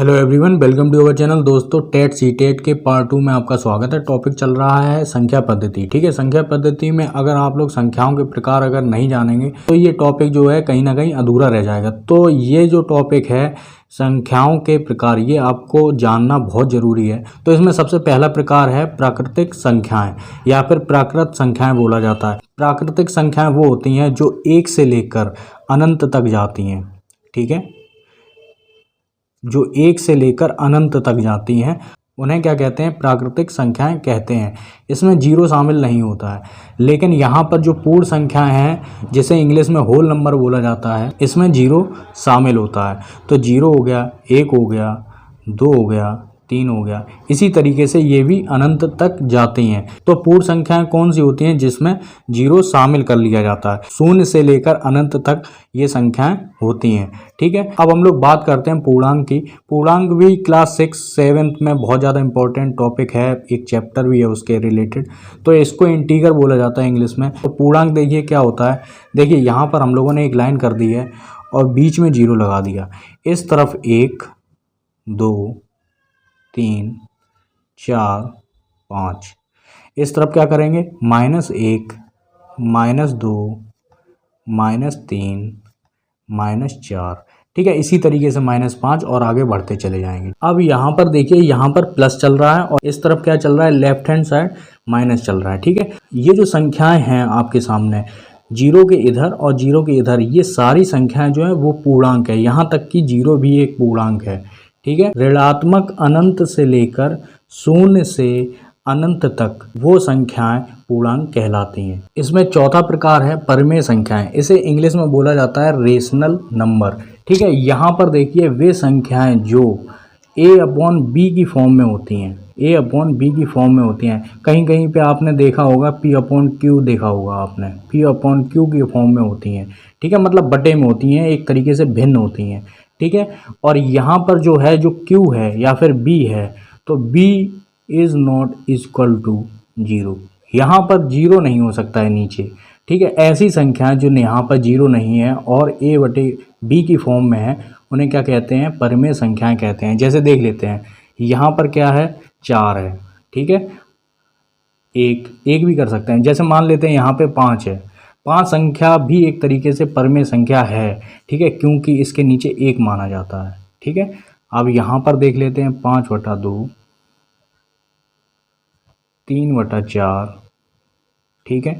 Hello everyone, welcome to our channel. दोस्तों, TET C TET के part 2 में आपका स्वागत है। टॉपिक चल रहा है संख्या पद्धति। ठीक है, संख्या पद्धति में अगर आप लोग संख्याओं के प्रकार अगर नहीं जानेंगे तो ये टॉपिक जो है कहीं ना कहीं अधूरा रह जाएगा। तो ये जो टॉपिक है संख्याओं के प्रकार, ये आपको जानना बहुत ज़रूरी है। तो इसमें सबसे पहला प्रकार है प्राकृतिक संख्याएं या फिर प्राकृत संख्याएं बोला जाता है। प्राकृतिक संख्याएं वो होती हैं जो 1 से लेकर अनंत तक जाती हैं। ठीक है, जो 1 से लेकर अनंत तक जाती हैं उन्हें क्या कहते हैं? प्राकृतिक संख्याएं कहते हैं। इसमें जीरो शामिल नहीं होता है, लेकिन यहाँ पर जो पूर्ण संख्याएं हैं जिसे इंग्लिश में होल नंबर बोला जाता है, इसमें जीरो शामिल होता है। तो जीरो हो गया, 1 हो गया, 2 हो गया, 3 हो गया। इसी तरीके से ये भी अनंत तक जाती हैं। तो पूर्ण संख्याएं कौन सी होती हैं? जिसमें जीरो शामिल कर लिया जाता है। शून्य से लेकर अनंत तक ये संख्याएं होती हैं। ठीक है, अब हम लोग बात करते हैं पूर्णांक की। पूर्णांक भी क्लास 6-7 में बहुत ज़्यादा इंपॉर्टेंट टॉपिक है, एक चैप्टर भी है उसके रिलेटेड। तो इसको इंटीगर बोला जाता है इंग्लिश में। तो पूर्णांक देखिए क्या होता है। देखिए यहाँ पर हम लोगों ने एक लाइन कर दी है और बीच में जीरो लगा दिया। इस तरफ 1, 2, 3, 4, 5। इस तरफ क्या करेंगे? -1, -2, -3, -4। ठीक है, इसी तरीके से -5 और आगे बढ़ते चले जाएंगे। अब यहाँ पर देखिए, यहाँ पर प्लस चल रहा है और इस तरफ क्या चल रहा है? लेफ्ट हैंड साइड माइनस चल रहा है। ठीक है, ये जो संख्याएं हैं आपके सामने, जीरो के इधर और जीरो के इधर, ये सारी संख्याएं जो है वो पूर्णांक है। यहाँ तक कि जीरो भी एक पूर्णांक है। ठीक है, ऋणात्मक अनंत से लेकर शून्य से अनंत तक वो संख्याएं पूर्णांक कहलाती हैं। इसमें चौथा प्रकार है परिमेय संख्याएं। इसे इंग्लिश में बोला जाता है रेशनल नंबर। ठीक है, यहाँ पर देखिए वे संख्याएं जो a/b की फॉर्म में होती हैं, a/b की फॉर्म में होती हैं। कहीं कहीं पे आपने देखा होगा p/q, देखा होगा आपने, p/q की फॉर्म में होती हैं। ठीक है, मतलब बटे में होती हैं, एक तरीके से भिन्न होती हैं। ठीक है, और यहाँ पर जो है, जो q है या फिर b है, तो b is not equal to 0। यहाँ पर जीरो नहीं हो सकता है नीचे। ठीक है, ऐसी संख्याएं जो यहाँ पर जीरो नहीं है और a/b की फॉर्म में है, उन्हें क्या कहते हैं? परिमेय संख्याएं कहते हैं। जैसे देख लेते हैं, यहाँ पर क्या है? 4 है। ठीक है, एक भी कर सकते हैं। जैसे मान लेते हैं यहाँ पे 5 है। 5 संख्या भी एक तरीके से परिमेय संख्या है। ठीक है, क्योंकि इसके नीचे 1 माना जाता है। ठीक है, अब यहाँ पर देख लेते हैं 5/2, 3/4। ठीक है,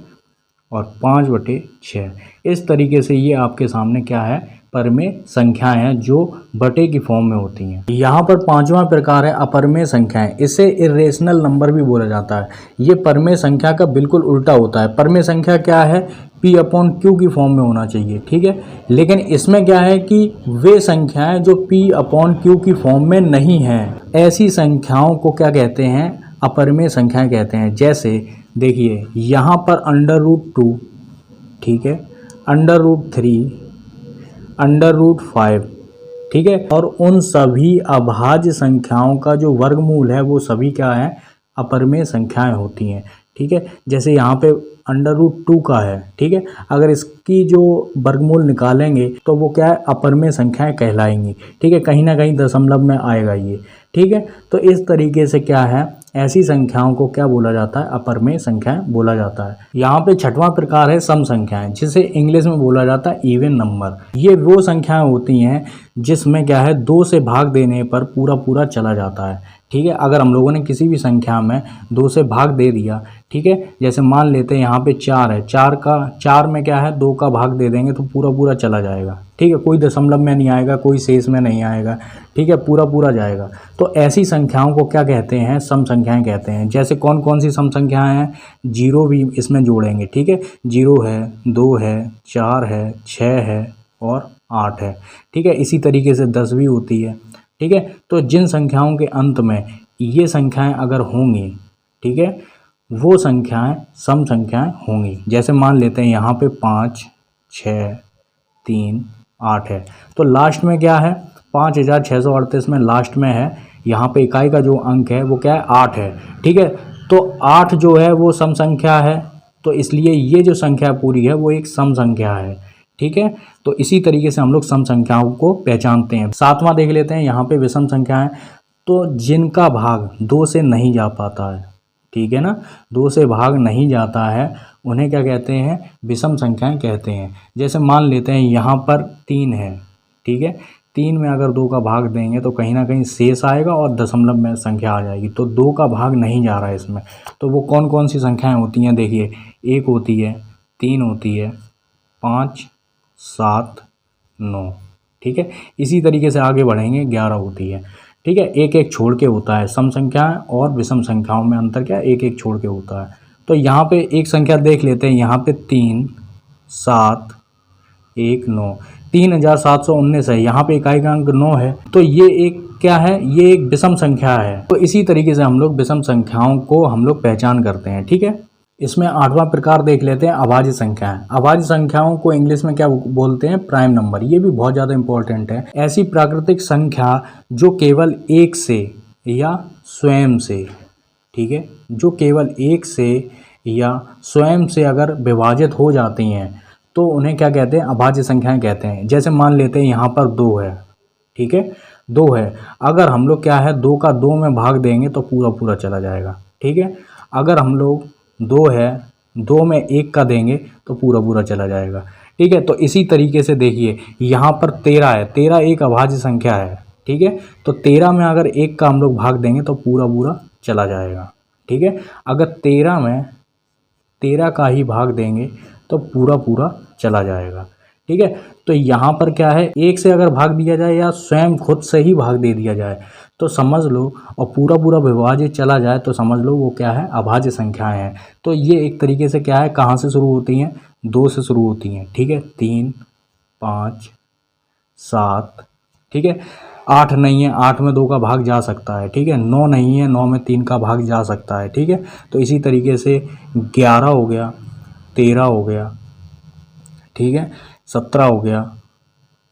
और 5/6। इस तरीके से ये आपके सामने क्या है? परिमेय संख्याएं हैं जो बटे की फॉर्म में होती हैं। यहाँ पर पांचवा प्रकार है अपरिमेय संख्याएं। इसे इरेशनल नंबर भी बोला जाता है। ये परिमेय संख्या का बिल्कुल उल्टा होता है। परिमेय संख्या क्या है? p/q की फॉर्म में होना चाहिए। ठीक है, लेकिन इसमें क्या है कि वे संख्याएं जो p/q की फॉर्म में नहीं हैं, ऐसी संख्याओं को क्या कहते हैं? अपरिमेय संख्याएं कहते हैं। जैसे देखिए यहाँ पर √2, ठीक है, √3, √5। ठीक है, और उन सभी अभाज्य संख्याओं का जो वर्गमूल है वो सभी क्या है? अपरिमेय संख्याएं होती हैं। ठीक है, जैसे यहाँ पे √2 का है। ठीक है, अगर इसकी जो वर्गमूल निकालेंगे तो वो क्या है? अपरिमेय संख्याएं कहलाएंगी। ठीक है, कहीं ना कहीं दशमलव में आएगा ये। ठीक है, तो इस तरीके से क्या है? ऐसी संख्याओं को क्या बोला जाता है? अपरिमेय संख्याएं बोला जाता है। यहाँ पे छठवां प्रकार है सम संख्याएं, जिसे इंग्लिश में बोला जाता है इवन नंबर। ये वो संख्याएं होती हैं जिसमें क्या है? 2 से भाग देने पर पूरा पूरा चला जाता है। ठीक है, अगर हम लोगों ने किसी भी संख्या में 2 से भाग दे दिया, ठीक है, जैसे मान लेते हैं यहाँ पे 4 है, 4 में क्या है? 2 का भाग दे देंगे तो पूरा पूरा चला जाएगा। ठीक है, कोई दशमलव में नहीं आएगा, कोई शेष में नहीं आएगा। ठीक है, पूरा पूरा जाएगा। तो ऐसी संख्याओं को क्या कहते हैं? सम संख्याएं कहते हैं। जैसे कौन कौन सी सम संख्याएं हैं? 0 भी इसमें जोड़ेंगे। ठीक है, 0 है, 2 है, 4 है, 6 है और 8 है। ठीक है, इसी तरीके से 10 भी होती है। ठीक है, तो जिन संख्याओं के अंत में ये संख्याएं अगर होंगी, ठीक है, वो संख्याएं सम संख्याएं होंगी। जैसे मान लेते हैं यहाँ पे 5, 6, 3, 8 है, तो लास्ट में क्या है? 5638 में लास्ट में है, यहाँ पे इकाई का जो अंक है वो क्या है? 8 है। ठीक है, तो 8 जो है वो सम संख्या है, तो इसलिए ये जो संख्या पूरी है वो एक सम संख्या है। ठीक है। तो इसी तरीके से हम लोग सम संख्याओं को पहचानते हैं। सातवां देख लेते हैं यहाँ पे विषम संख्याएं, तो जिनका भाग 2 से नहीं जा पाता है, ठीक है ना, 2 से भाग नहीं जाता है, उन्हें क्या कहते हैं, विषम संख्याएं कहते हैं। जैसे मान लेते हैं यहाँ पर 3 है, ठीक है, 3 में अगर 2 का भाग देंगे तो कहीं ना कहीं शेष आएगा और दशमलव में संख्या आ जाएगी, तो 2 का भाग नहीं जा रहा है इसमें। तो वो कौन कौन सी संख्याएं होती हैं, देखिए 1 होती है, 3 होती है, 5, 7, 9, ठीक है। इसी तरीके से आगे बढ़ेंगे, 11 होती है, ठीक है। एक एक छोड़ के होता है, सम संख्याएं और विषम संख्याओं में अंतर क्या है, एक एक छोड़ के होता है। तो यहाँ पे एक संख्या देख लेते हैं, यहाँ पे 3, 7, 1, 9, 3719 है, यहाँ पे इकाई का अंक 9 है, तो ये एक क्या है, ये एक विषम संख्या है। तो इसी तरीके से हम लोग विषम संख्याओं को हम लोग पहचान करते हैं, ठीक है। इसमें 8वां प्रकार देख लेते हैं, अभाज्य संख्याएं। अभाज्य संख्याओं को इंग्लिश में क्या बोलते हैं, प्राइम नंबर। ये भी बहुत ज़्यादा इंपॉर्टेंट है। ऐसी प्राकृतिक संख्या जो केवल एक से या स्वयं से, ठीक है, जो केवल एक से या स्वयं से अगर विभाजित हो जाती हैं तो उन्हें क्या कहते हैं, अभाज्य संख्याएं कहते हैं। जैसे मान लेते हैं यहाँ पर 2 है, ठीक है, 2 है, अगर हम लोग क्या है 2 का 2 में भाग देंगे तो पूरा पूरा चला जाएगा, ठीक है। अगर हम लोग 2 है, 2 में 1 का देंगे तो पूरा पूरा चला जाएगा, ठीक है। तो इसी तरीके से देखिए यहाँ पर 13 है, 13 एक अभाज्य संख्या है, ठीक है। तो 13 में अगर 1 का हम लोग भाग देंगे तो पूरा पूरा चला जाएगा, ठीक है। अगर 13 में 13 का ही भाग देंगे तो पूरा पूरा चला जाएगा, ठीक है। तो यहाँ पर क्या है, 1 से अगर भाग दिया जाए या स्वयं खुद से ही भाग दे दिया जाए तो समझ लो, और पूरा पूरा विभाजित चला जाए तो समझ लो वो क्या है, अभाज्य संख्याएं हैं। तो ये एक तरीके से क्या है, कहाँ से शुरू होती हैं, 2 से शुरू होती हैं, ठीक है। 3, 5, 7, ठीक है। 8 नहीं है, 8 में 2 का भाग जा सकता है, ठीक है। 9 नहीं है, 9 में 3 का भाग जा सकता है, ठीक है। तो इसी तरीके से 11 हो गया, 13 हो गया, ठीक है, 17 हो गया,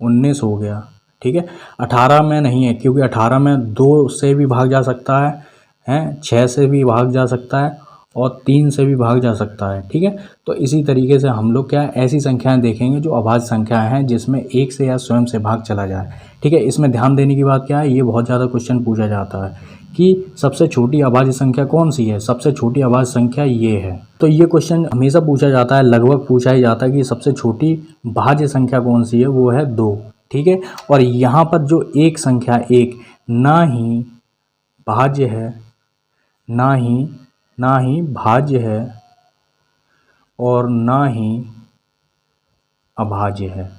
19 हो गया, ठीक है। 18 में नहीं है, क्योंकि 18 में 2 से भी भाग जा सकता है, 6 से भी भाग जा सकता है और 3 से भी भाग जा सकता है, ठीक है। तो इसी तरीके से हम लोग क्या है, ऐसी संख्याएं देखेंगे जो अभाज्य संख्याएं हैं जिसमें 1 से या स्वयं से भाग चला जाए, ठीक है। इसमें ध्यान देने की बात क्या है, ये बहुत ज़्यादा क्वेश्चन पूछा जाता है कि सबसे छोटी अभाज्य संख्या कौन सी है, सबसे छोटी अभाज्य संख्या ये है। तो ये क्वेश्चन हमेशा पूछा जाता है, लगभग पूछा ही जाता है कि सबसे छोटी भाज्य संख्या कौन सी है, वो है 2, ठीक है। और यहाँ पर जो एक संख्या 1 ना ही भाज्य है, ना ही भाज्य है और ना ही अभाज्य है,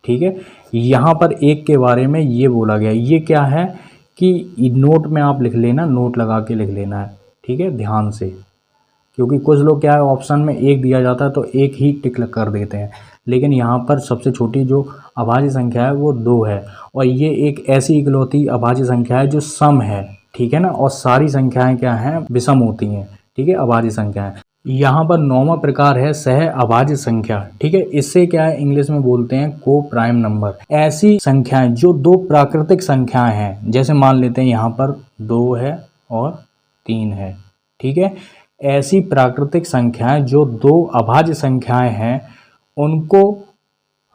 ठीक है। यहाँ पर एक के बारे में ये बोला गया, ये क्या है कि नोट में आप लिख लेना, नोट लगा के लिख लेना है, ठीक है, ध्यान से, क्योंकि कुछ लोग क्या है ऑप्शन में 1 दिया जाता है तो 1 ही टिक कर देते हैं, लेकिन यहाँ पर सबसे छोटी जो अभाज्य संख्या है वो 2 है। और ये एक ऐसी इकलौती अभाज्य संख्या है जो सम है, ठीक है ना, और सारी संख्याएं क्या हैं, विषम होती हैं, ठीक है, अभाज्य संख्याएं। यहाँ पर 9वां प्रकार है सह अभाज्य संख्या, ठीक है। इससे क्या है, इंग्लिश में बोलते हैं को प्राइम नंबर। ऐसी संख्याएं जो 2 प्राकृतिक संख्याएं हैं, जैसे मान लेते हैं यहाँ पर 2 है और 3 है, ठीक है। ऐसी प्राकृतिक संख्याएं जो 2 अभाज्य संख्याएं हैं उनको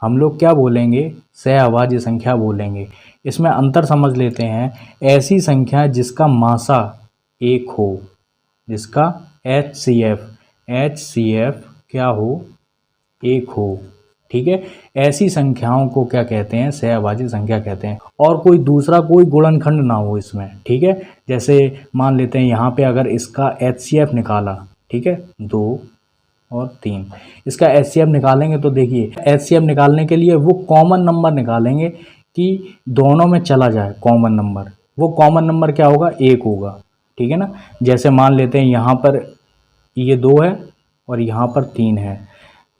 हम लोग क्या बोलेंगे, सह अभाज्य संख्या बोलेंगे। इसमें अंतर समझ लेते हैं, ऐसी संख्या जिसका मासा 1 हो, जिसका HCF क्या हो, 1 हो, ठीक है। ऐसी संख्याओं को क्या कहते हैं, सह अभाज्य संख्या कहते हैं। और कोई दूसरा कोई गुणनखंड ना हो इसमें, ठीक है। जैसे मान लेते हैं यहाँ पे अगर इसका HCF निकाला, ठीक है, 2 और 3, इसका HCF निकालेंगे तो देखिए HCF निकालने के लिए वो कॉमन नंबर निकालेंगे कि दोनों में चला जाए कॉमन नंबर। वो कॉमन नंबर क्या होगा, 1 होगा, ठीक है ना। जैसे मान लेते हैं यहाँ पर ये 2 है और यहाँ पर 3 है,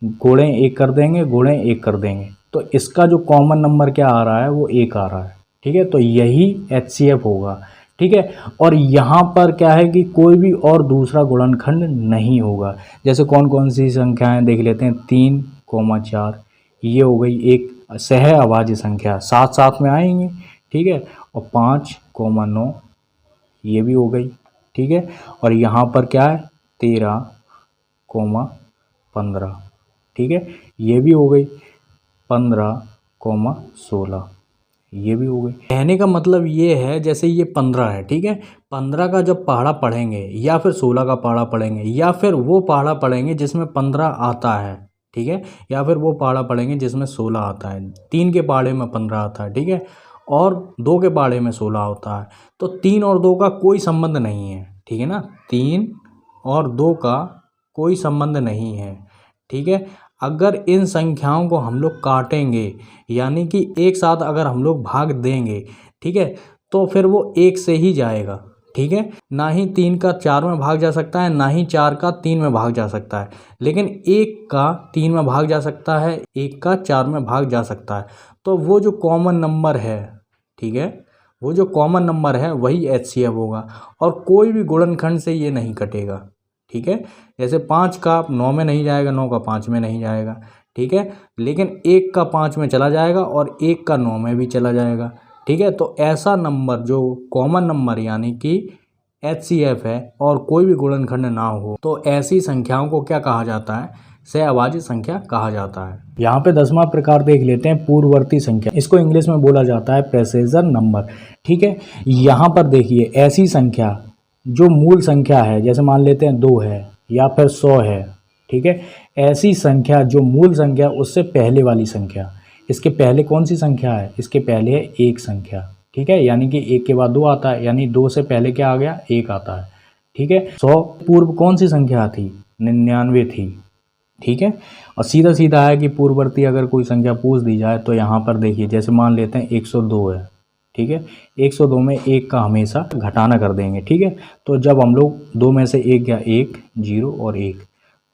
गुणे 1 कर देंगे, गुणे 1 कर देंगे, तो इसका जो कॉमन नंबर क्या आ रहा है, वो 1 आ रहा है, ठीक है। तो यही HCF होगा, ठीक है। और यहाँ पर क्या है कि कोई भी और दूसरा गुणनखंड नहीं होगा। जैसे कौन कौन सी संख्याएं देख लेते हैं, 3, 4, ये हो गई एक सह अभाज्य संख्या, साथ साथ में आएंगे, ठीक है। और 5, 9 ये भी हो गई, ठीक है। और यहाँ पर क्या है, 13, 15, ठीक है, ये भी हो गई 15,16, ये भी हो गई। कहने का मतलब ये है जैसे ये 15 है, ठीक है, 15 का जब पहाड़ा पढ़ेंगे या फिर 16 का पहाड़ा पढ़ेंगे या फिर वो पहाड़ा पढ़ेंगे जिसमें 15 आता है, ठीक है, या फिर वो पहाड़ा पढ़ेंगे जिसमें 16 आता है। 3 के पहाड़े में 15 आता है, ठीक है, और 2 के पहाड़े में 16 होता है। तो 3 और 2 का कोई संबंध नहीं है, ठीक है ना, 3 और 2 का कोई संबंध नहीं है, ठीक है। अगर इन संख्याओं को हम लोग काटेंगे यानी कि एक साथ अगर हम लोग भाग देंगे, ठीक है, तो फिर वो 1 से ही जाएगा, ठीक है। ना ही 3 का 4 में भाग जा सकता है, ना ही 4 का 3 में भाग जा सकता है, लेकिन 1 का 3 में भाग जा सकता है, 1 का 4 में भाग जा सकता है। तो वो जो कॉमन नंबर है, ठीक है, वो जो कॉमन नंबर है वही HCF होगा और कोई भी गुणनखंड से ये नहीं कटेगा, ठीक है। जैसे 5 का 9 में नहीं जाएगा, 9 का 5 में नहीं जाएगा, ठीक है, लेकिन 1 का 5 में चला जाएगा और 1 का 9 में भी चला जाएगा, ठीक है। तो ऐसा नंबर जो कॉमन नंबर यानी कि HCF है और कोई भी गुणनखंड ना हो, तो ऐसी संख्याओं को क्या कहा जाता है, सहअभाज्य संख्या कहा जाता है। यहाँ पे 10वां प्रकार देख लेते हैं, पूर्ववर्ती संख्या। इसको इंग्लिश में बोला जाता है प्रेसेसर नंबर, ठीक है। यहाँ पर देखिए ऐसी संख्या जो मूल संख्या है, जैसे मान लेते हैं 2 है या फिर 100 है, ठीक है, ऐसी संख्या जो मूल संख्या उससे पहले वाली संख्या, इसके पहले कौन सी संख्या है, इसके पहले है 1 संख्या, ठीक है, यानी कि 1 के बाद 2 आता है, यानी 2 से पहले क्या आ गया, 1 आता है, ठीक है। 100 पूर्व कौन सी संख्या थी, 99 थी, ठीक है। और सीधा सीधा है कि पूर्ववर्ती अगर कोई संख्या पूछ दी जाए तो यहाँ पर देखिए जैसे मान लेते हैं 102 है, ठीक है, 102 में 1 का हमेशा घटाना कर देंगे, ठीक है। तो जब हम लोग 2 में से 1 गया, 1 0 और 1,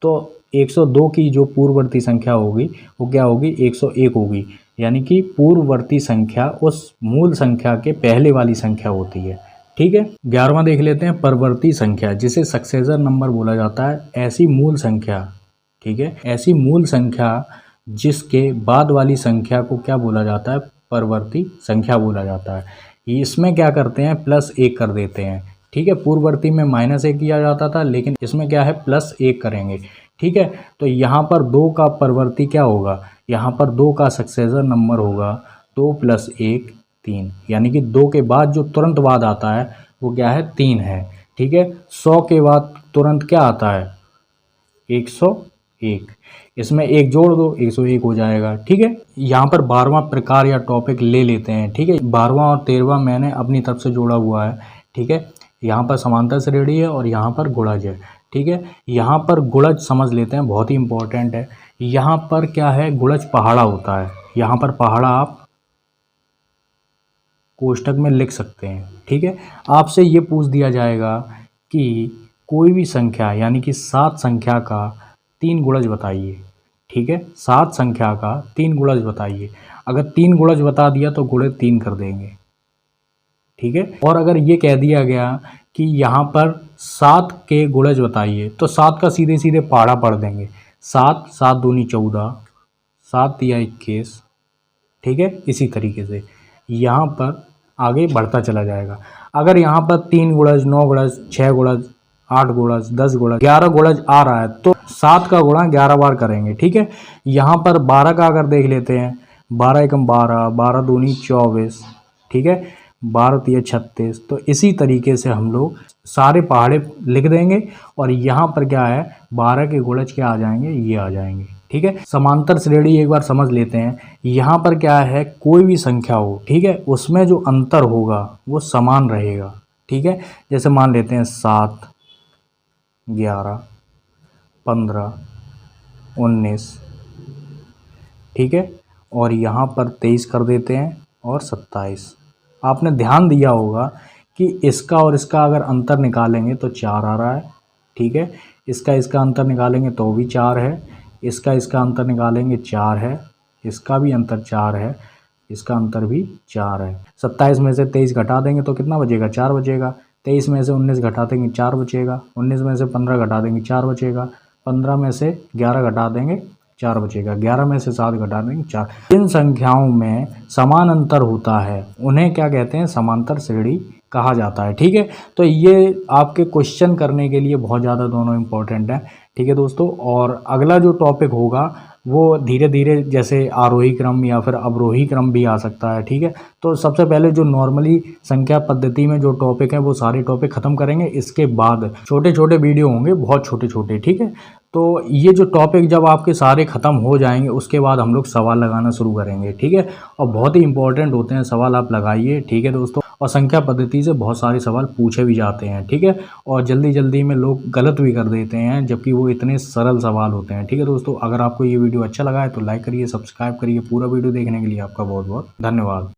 तो 102 की जो पूर्ववर्ती संख्या होगी वो क्या होगी, 101 होगी, यानी कि पूर्ववर्ती संख्या उस मूल संख्या के पहले वाली संख्या होती है, ठीक है। 11वां देख लेते हैं, परवर्ती संख्या, जिसे सक्सेसर नंबर बोला जाता है। ऐसी मूल संख्या, ठीक है, ऐसी मूल संख्या जिसके बाद वाली संख्या को क्या बोला जाता है, परवर्ती संख्या बोला जाता है। इसमें क्या करते हैं, +1 कर देते हैं, ठीक है। पूर्ववर्ती में -1 किया जाता था, लेकिन इसमें क्या है, +1 करेंगे, ठीक है। तो यहाँ पर 2 का परवर्ती क्या होगा, यहाँ पर 2 का सक्सेसर नंबर होगा 2 + 1 3, यानी कि 2 के बाद जो तुरंत बाद आता है वो क्या है, 3 है, ठीक है। 100 के बाद तुरंत क्या आता है, 101, इसमें 1 जोड़ दो 101 हो जाएगा, ठीक है। यहाँ पर 12वां प्रकार या टॉपिक ले लेते हैं, ठीक है। 12वां और 13वां मैंने अपनी तरफ से जोड़ा हुआ है, ठीक है। यहाँ पर समांतर श्रेणी है और यहाँ पर गुणज है, ठीक है। यहाँ पर गुणज समझ लेते हैं, बहुत ही इंपॉर्टेंट है। यहाँ पर क्या है, गुणज पहाड़ा होता है, यहाँ पर पहाड़ा आप कोष्टक में लिख सकते हैं, ठीक है। आपसे ये पूछ दिया जाएगा कि कोई भी संख्या यानी कि 7 संख्या का 3 गुणज बताइए, ठीक है, 7 संख्या का 3 गुणज बताइए। अगर 3 गुणज बता दिया तो गुणे 3 कर देंगे, ठीक है। और अगर ये कह दिया गया कि यहाँ पर 7 के गुणज बताइए तो 7 का सीधे सीधे पहाड़ा पढ़ देंगे, 7 7 दूनी 14, 7 तिया 21, ठीक है। इसी तरीके से यहाँ पर आगे बढ़ता चला जाएगा। अगर यहाँ पर 3 गुणज, 9 गुणज, 6 गुणज, 8 गुणज, 10 गुणज, 11 गुणज आ रहा है तो 7 का गुणा 11 बार करेंगे, ठीक है। यहाँ पर 12 का अगर देख लेते हैं, 12 एकम 12, 12 दूनी 24, ठीक है, 12 तिया 36। तो इसी तरीके से हम लोग सारे पहाड़े लिख देंगे और यहाँ पर क्या है, 12 के गुणज क्या आ जाएंगे, ये आ जाएंगे, ठीक है। समांतर श्रेणी एक बार समझ लेते हैं। यहाँ पर क्या है, कोई भी संख्या हो, ठीक है, उसमें जो अंतर होगा वो समान रहेगा, ठीक है। जैसे मान लेते हैं 7, 11, 15, 19, ठीक है, और यहाँ पर 23 कर देते हैं और 27। आपने ध्यान दिया होगा कि इसका और इसका अगर अंतर निकालेंगे तो 4 आ रहा है, ठीक है। इसका अंतर निकालेंगे तो भी 4 है, इसका अंतर निकालेंगे 4 है, इसका भी अंतर 4 है, इसका अंतर भी 4 है। 27 में से 23 घटा देंगे तो कितना बचेगा, 4 बचेगा। 23 में से 19 घटा देंगे 4 बचेगा। 19 में से 15 घटा देंगे 4 बचेगा। 15 में से 11 घटा देंगे 4 बचेगा। 11 में से 7 घटा देंगे 4। इन संख्याओं में समान अंतर होता है, उन्हें क्या कहते हैं, समांतर श्रेणी कहा जाता है, ठीक है। तो ये आपके क्वेश्चन करने के लिए बहुत ज़्यादा दोनों इम्पोर्टेंट है, ठीक है दोस्तों। और अगला जो टॉपिक होगा वो धीरे धीरे जैसे आरोही क्रम या फिर अवरोही क्रम भी आ सकता है, ठीक है। तो सबसे पहले जो नॉर्मली संख्या पद्धति में जो टॉपिक है वो सारे टॉपिक ख़त्म करेंगे, इसके बाद छोटे छोटे वीडियो होंगे, बहुत छोटे छोटे, ठीक है। तो ये जो टॉपिक जब आपके सारे ख़त्म हो जाएंगे उसके बाद हम लोग सवाल लगाना शुरू करेंगे, ठीक है। और बहुत ही इंपॉर्टेंट होते हैं सवाल, आप लगाइए, ठीक है दोस्तों। और संख्या पद्धति से बहुत सारे सवाल पूछे भी जाते हैं, ठीक है। और जल्दी जल्दी में लोग गलत भी कर देते हैं, जबकि वो इतने सरल सवाल होते हैं, ठीक है दोस्तों। अगर आपको ये वीडियो अच्छा लगा है तो लाइक करिए, सब्सक्राइब करिए। पूरा वीडियो देखने के लिए आपका बहुत बहुत धन्यवाद।